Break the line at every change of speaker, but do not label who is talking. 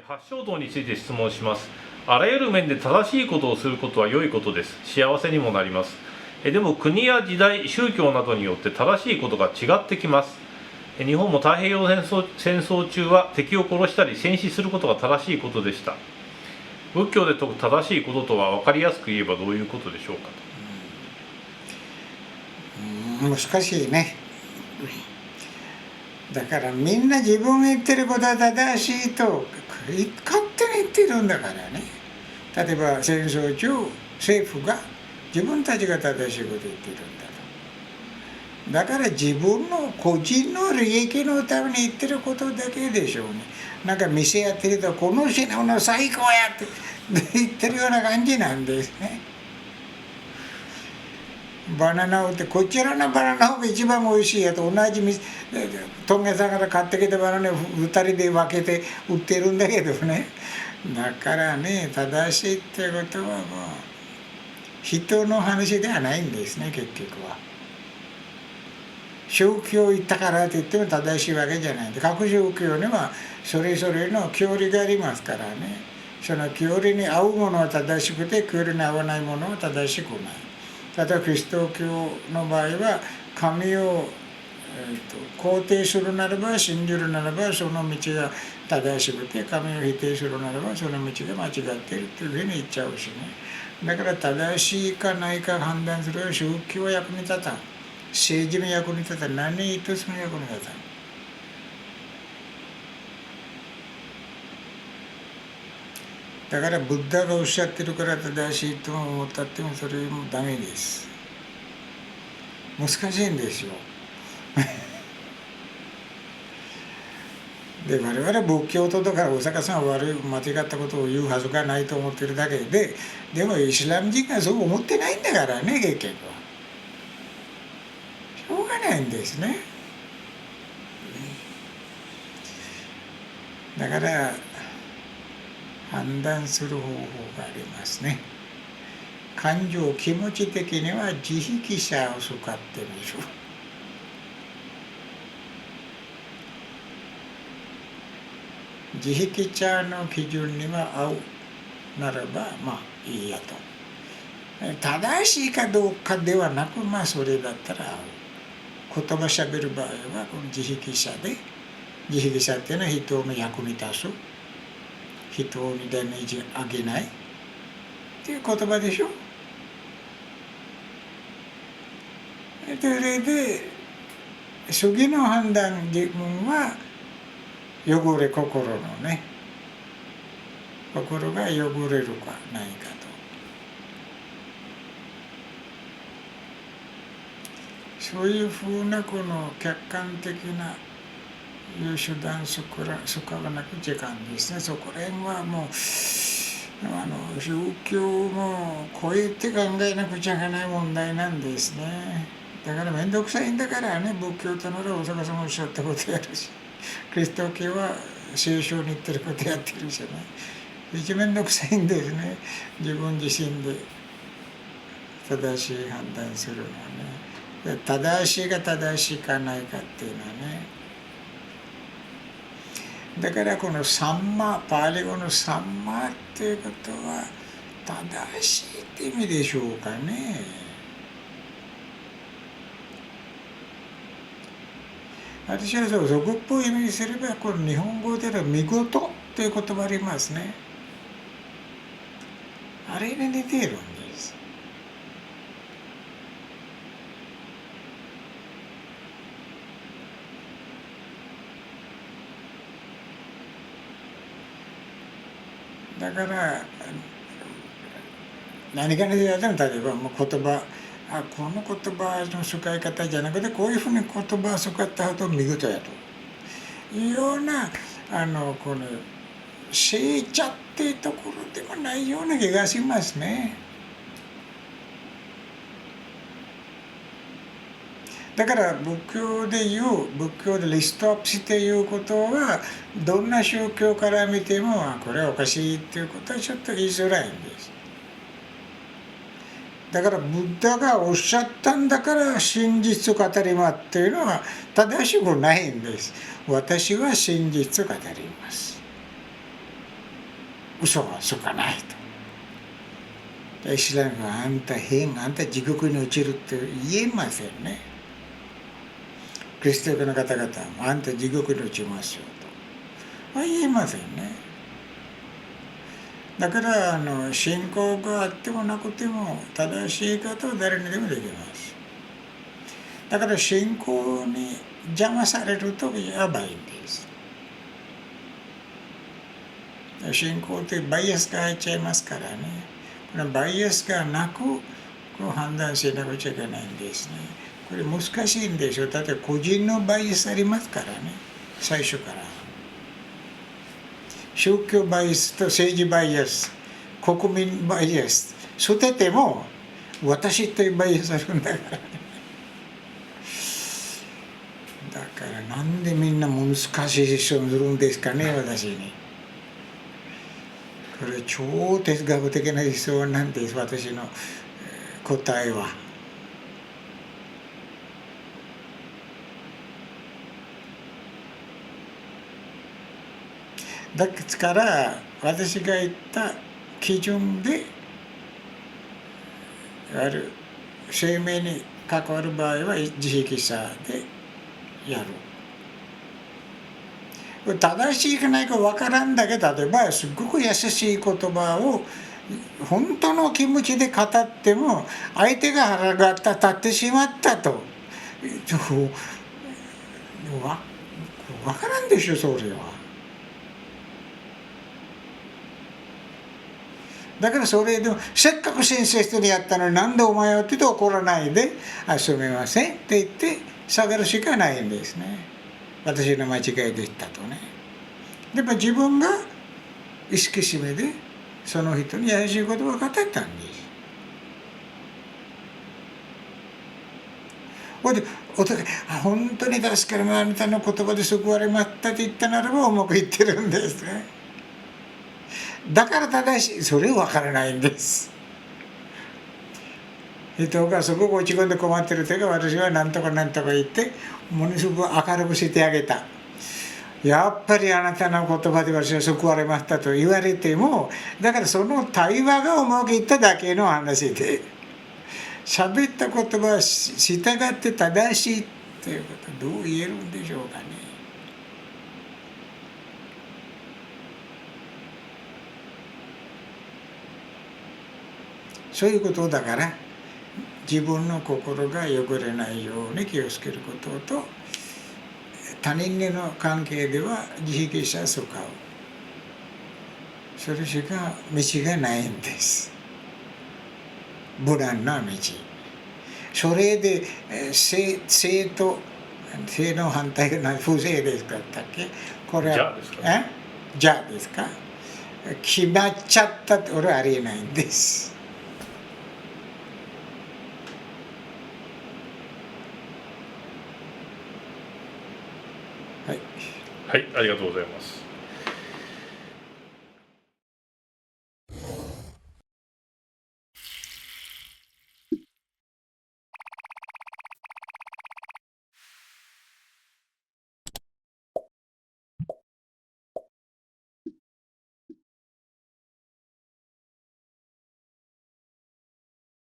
八正道について質問します。あらゆる面で正しいことをすることは良いことです。幸せにもなります。でも国や時代、宗教などによって正しいことが違ってきます。日本も太平洋戦争中は敵を殺したり戦死することが正しいことでした。仏教で説く正しいこととは分かりやすく言えばどういうことでしょうか。
難しいね。だからみんな自分が言ってることは正しいと勝手に言ってるんだからね。例えば戦争中政府が自分たちが正しいこと言ってるんだと。だから自分の個人の利益のために言ってることだけでしょうね。なんか店やってるとこの品物最高やって言ってるような感じなんですね。バナナを売ってこちらのバナナが一番おいしいやと同じトンゲさんから買ってきたバナナを2人で分けて売ってるんだけどね。だからね、正しいってことはもう人の話ではないんですね。結局は宗教行ったからといっても正しいわけじゃないんで、各宗教にはそれぞれの教理がありますからね。その教理に合うものは正しくて教理に合わないものは正しくない。例えばキリスト教の場合は神を肯定するならば信じるならばその道が正しくて、神を否定するならばその道が間違っているというふうに言っちゃうしね。だから正しいかないか判断する宗教は役に立たん、政治も役に立たん、何一つも役に立たん。だからブッダがおっしゃってるから正しいと思ったってもそれもダメです。難しいんですよ。で我々仏教徒だから大阪さんは間違ったことを言うはずがないと思ってるだけで、でもイスラム人がそう思ってないんだからね。結局はしょうがないんですね。だから判断する方法がありますね。感情、気持ち的には自力者を使ってみる。自力者の基準には合うならばまあいいやと。正しいかどうかではなく、まあそれだったら合う。言葉しゃべる場合はこの自力者で、自力者っていうのは人の役に立つ、人にダメージあげないっていう言葉でしょ。それで次の判断、自分は汚れ、心のね、心が汚れるかないかと。そういうふうなこの客観的な手段使わなくちゃいかんですね。そこら辺はもう宗教も超えて考えなくちゃいけない問題なんですね。だから面倒くさいんだからね。仏教となら大阪さんもおっしゃったことやるし、キリスト教は聖書に言ってることやってるしね。一面倒くさいんですね。自分自身で正しい判断するのはね。正しいか正しいかないかっていうのはね。だからこのサンマ、パーリ語のサンマっていうことは正しいって意味でしょうかね。私は俗っぽい意味にすれば、この日本語での見事という言葉ありますね。あれに似ているんです。だから何かに言われても、例えばもう言葉、この言葉の使い方じゃなくてこういうふうに言葉を使ったと見事やというようなこの聖茶っていうところでもないような気がしますね。だから仏教でリストアップして言うことは、どんな宗教から見てもこれはおかしいっていうことはちょっと言いづらいんです。だからブッダがおっしゃったんだから真実を語りますっていうのは正しくないんです。私は真実を語ります。嘘はつかないと。イスラムがあんた変、あんた地獄に落ちるって言えませんね。キリスト教の方々もあんた地獄に落ちますよとは言えませんね。だから信仰があってもなくても正しい方は誰にでもできます。だから信仰に邪魔されるとやばいんです。信仰ってバイアスが入っちゃいますからね。このバイアスがなくこう判断しなくちゃいけないんですね。これ難しいんでしょ。だって個人のバイアスありますからね、最初から。宗教バイアスと政治バイアス、国民バイアス捨てても私というバイアスあるんだからね。だからなんでみんな難しい質問するんですかね、私に。これ超哲学的な質問なんです、私の答えは。だから私が言った基準である生命に関わる場合は自力者でやる。正しいかないか分からんだけど、例えばすごく優しい言葉を本当の気持ちで語っても相手が腹が立ってしまったと分からんでしょ、それは。だからそれでもせっかく親切にやったのになんでお前はって言って怒らないで「あ、すみません」って言って下がるしかないんですね。私の間違いでしたとね。やっぱ自分が意識しめでその人に優しい言葉を語ったんです。ほいでお互い「本当に助かる、あなたの言葉で救われました」って言ったならばうまくいってるんですね。だから正しい、それは分からないんです。人がすごく落ち込んで困ってる時は私は何とか何とか言ってものすごく明るくしてあげた。やっぱりあなたの言葉で私は救われましたと言われても、だからその対話がうまくいっただけの話で、喋った言葉は従って正しいということどう言えるんでしょうかね。そういうことだから自分の心が汚れないように気をつけることと、他人との関係では自力者使う、それしか道がないんです。無難な道。それで正と正の反対が不正ですかったっけ、これはじゃあですか、決まっちゃったって俺はありえないんです。はい、
はい、ありがとうございます。